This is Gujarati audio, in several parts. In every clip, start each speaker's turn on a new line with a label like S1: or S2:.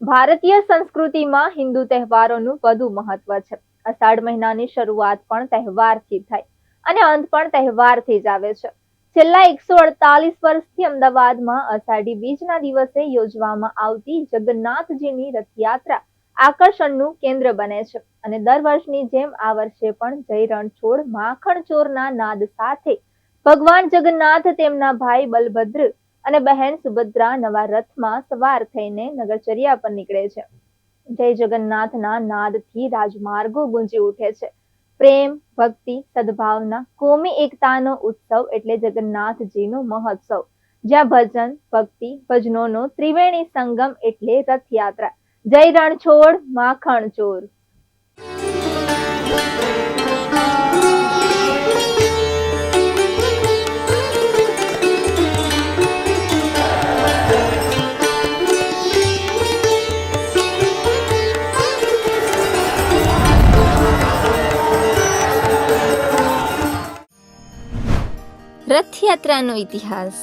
S1: ભારતીય સંસ્કૃતિમાં હિન્દુ તહેવારોનું વધુ મહત્વ છે. અષાઢ મહિનાની શરૂઆત પણ તહેવારથી થાય અને અંત પણ તહેવારથી જ આવે છે. છેલ્લા 148 વર્ષથી અમદાવાદમાં અષાઢી બીજના દિવસે યોજવામાં આવતી જગન્નાથજીની રથયાત્રા આકર્ષણનું કેન્દ્ર બને છે અને દર વર્ષની જેમ આ વર્ષે પણ જય રણછોડ માખણ ચોરના નાદ સાથે ભગવાન જગન્નાથ તેમના ભાઈ બલભદ્ર અને બહેન સુભદ્રા નવા રથમાં સવાર થઈને નગરચર્યા પર નીકળે છે. જય જગન્નાથના નાદથી રાજમાર્ગો ગુંજી ઉઠે છે. પ્રેમ, ભક્તિ, સદભાવના, કોમી એકતાનો ઉત્સવ એટલે જગન્નાથજીનો મહોત્સવ, જ્યાં ભજન, ભક્તિ, ભજનોનો ત્રિવેણી સંગમ એટલે રથયાત્રા. જય રણછોડ માખણ ચોર.
S2: રથયાત્રાનો ઇતિહાસ.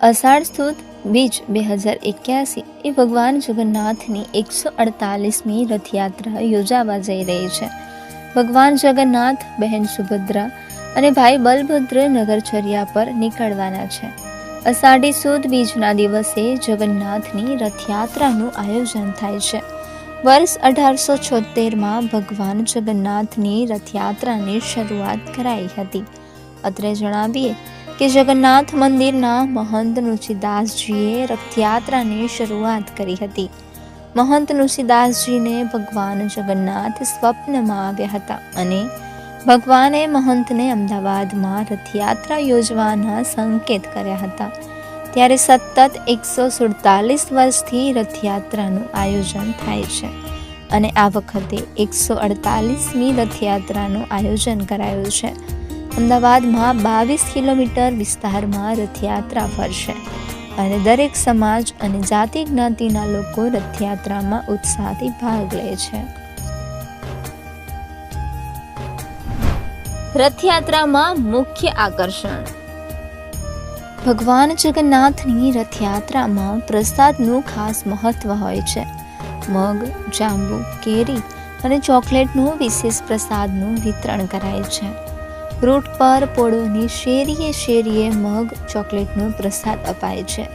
S2: અષાઢ સુદ બીજ 2081 એ ભગવાન જગન્નાથની 148મી રથયાત્રા યોજાવા જઈ રહી છે. ભગવાન જગન્નાથ, બહેન સુભદ્રા અને ભાઈ બલભદ્ર નગરચર્યા પર નીકળવાના છે. અષાઢી સુદ બીજના દિવસે જગન્નાથની રથયાત્રાનું આયોજન થાય છે. વર્ષ 1876માં ભગવાન જગન્નાથની રથયાત્રાની શરૂઆત કરાઈ હતી. અત્રે જણાવીએ કે જગન્નાથ મંદિરના મહંત નુસીદાસજીએ રથયાત્રાની શરૂઆત કરી હતી. મહંત નુસીદાસજીને ભગવાન જગન્નાથ સ્વપ્નમાં આવ્યા હતા અને ભગવાને મહંતને અમદાવાદમાં રથયાત્રા યોજવાના સંકેત કર્યા હતા. ત્યારે સતત 147 વર્ષથી રથયાત્રાનું આયોજન થાય છે અને આ વખતે 148મી રથયાત્રાનું આયોજન કરાયું છે. અમદાવાદમાં 22 કિલોમીટર વિસ્તારમાં રથયાત્રા ફરશે અને દરેક સમાજ અને જાતિ જ્ઞાતિના લોકો રથયાત્રામાં ઉત્સાહથી ભાગ લે છે. રથયાત્રામાં મુખ્ય આકર્ષણ. ભગવાન જગન્નાથની રથયાત્રામાં પ્રસાદનું ખાસ મહત્વ હોય છે. મગ, જાંબુ, કેરી અને ચોકલેટનું વિશેષ પ્રસાદનું વિતરણ કરાય છે. રૂટ પર પોળોની શેરીએ મગ, ચોકલેટનો પ્રસાદ અપાય છે.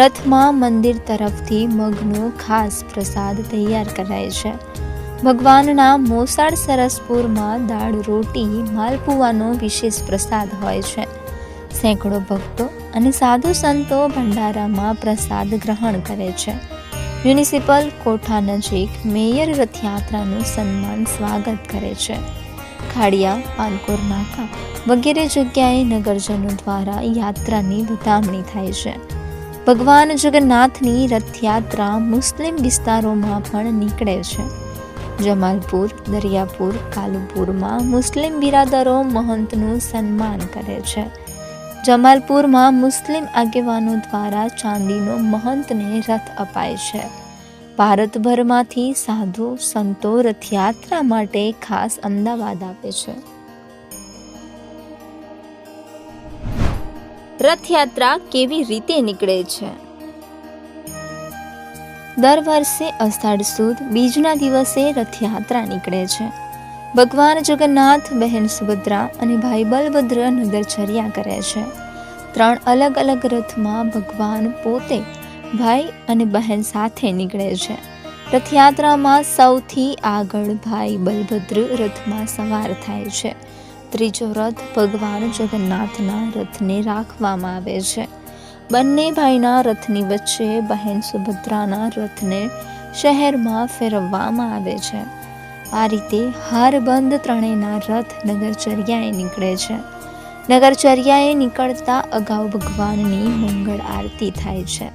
S2: રથમાં મંદિર તરફથી મગનો ખાસ પ્રસાદ તૈયાર કરાય છે. ભગવાનના મોસાળ સરસપુરમાં દાળ, રોટી, માલપુવાનો વિશેષ પ્રસાદ હોય છે. સેંકડો ભક્તો અને સાધુ સંતો ભંડારામાં પ્રસાદ ગ્રહણ કરે છે. મ્યુનિસિપલ કોઠા નજીક મેયર રથયાત્રાનું સન્માન સ્વાગત કરે છે. ખાડિયા, પાનકોર નાકા વગેરે જગ્યાએ નગરજનો દ્વારા યાત્રાની વધામણી થાય છે. ભગવાન જગન્નાથની રથયાત્રા મુસ્લિમ વિસ્તારોમાં પણ નીકળે છે. જમાલપુર, દરિયાપુર, કાલુપુરમાં મુસ્લિમ બિરાદરો મહંતનું સન્માન કરે છે. જમાલપુરમાં મુસ્લિમ આગેવાનો દ્વારા ચાંદીનો મહંતને રથ અપાય છે. ભારતભરમાંથી સાધુ સંતો રથયાત્રા માટે ખાસ અમદાવાદ આવે છે. રથયાત્રા કેવી રીતે નીકળે છે? દર વર્ષે અષાઢ સુદ બીજના દિવસે રથયાત્રા નીકળે છે. ભગવાન જગન્નાથ, બહેન સુભદ્રા અને ભાઈ બલભદ્ર નગરચર્યા કરે છે. 3 અલગ અલગ રથમાં ભગવાન પોતે ભાઈ અને બહેન સાથે નીકળે છે. રથયાત્રામાં સૌથી આગળ ભાઈ બલભદ્ર રથમાં સવાર થાય છે. ત્રીજો રથ ભગવાન જગન્નાથના રથને રાખવામાં આવે છે. બંને ભાઈના રથની વચ્ચે બહેન સુભદ્રાના રથને શહેરમાં ફેરવવામાં આવે છે. આ રીતે હારબંધ ત્રણેયના રથ નગરચર્યાએ નીકળે છે. નગરચર્યાએ નીકળતા અગાઉ ભગવાનની મંગળ આરતી થાય છે.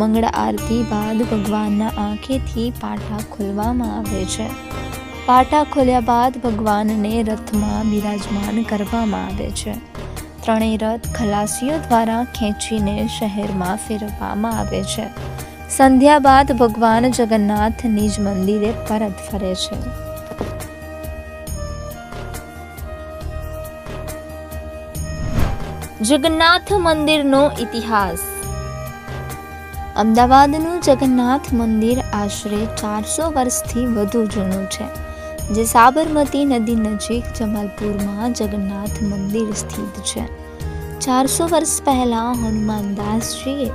S2: મંગળ આરતી બાદ ભગવાનના આંખેથી પાટા ખોલવામાં આવે છે. પાટા ખોલ્યા બાદ ભગવાનને રથમાં બિરાજમાન કરવામાં આવે છે. ત્રણેય રથ ખલાસીઓ દ્વારા ખેંચીને શહેરમાં ફેરવવામાં આવે છે. સંધ્યા બાદ ભગવાન જગન્નાથ નિજ મંદિરે પરત ફરે છે. જગન્નાથ મંદિરનો ઇતિહાસ. અમદાવાદનું જગન્નાથ મંદિર આશરે 400 વર્ષથી વધુ જૂનું છે, જે સાબરમતી નદી નજીક જમાલપુરમાં જગન્નાથ મંદિર સ્થિત છે. 400 વર્ષ પહેલા હનુમાનદાસજીએ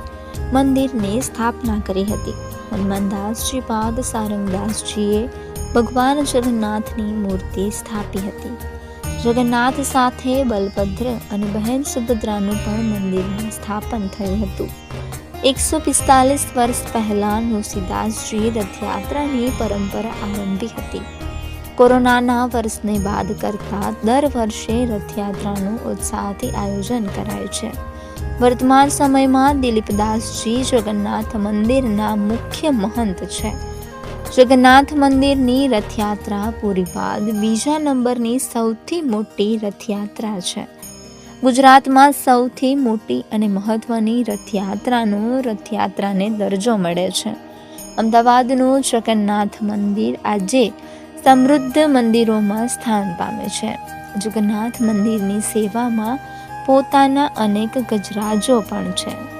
S2: મંદિરની સ્થાપના કરી હતી. હનુમાનદાસજી બાદ સારંગદાસજીએ ભગવાન જગન્નાથની મૂર્તિ સ્થાપી હતી. જગન્નાથ સાથે બલભદ્ર અને બહેન સુભદ્રાનું પણ મંદિરમાં સ્થાપન થયું હતું. 145 વર્ષ પહેલા નરસિંહદાસજી રથયાત્રાની પરંપરા આરંભી હતી. કોરોનાના વર્ષને બાદ કરતા દર વર્ષે રથયાત્રાનું ઉત્સાહથી આયોજન કરાય છે. વર્તમાન સમયમાં દિલીપદાસજી જગન્નાથ મંદિરના મુખ્ય મહંત છે. જગન્નાથ મંદિરની રથયાત્રા પૂરી બાદ બીજા નંબરની સૌથી મોટી રથયાત્રા છે. ગુજરાતમાં સૌથી મોટી અને મહત્વની રથયાત્રાને દરજ્જો મળે છે. અમદાવાદનું જગન્નાથ મંદિર આજે સમૃદ્ધ મંદિરોમાં સ્થાન પામે છે. જગન્નાથ મંદિરની સેવામાં પોતાના અનેક ગજરાજો પણ છે.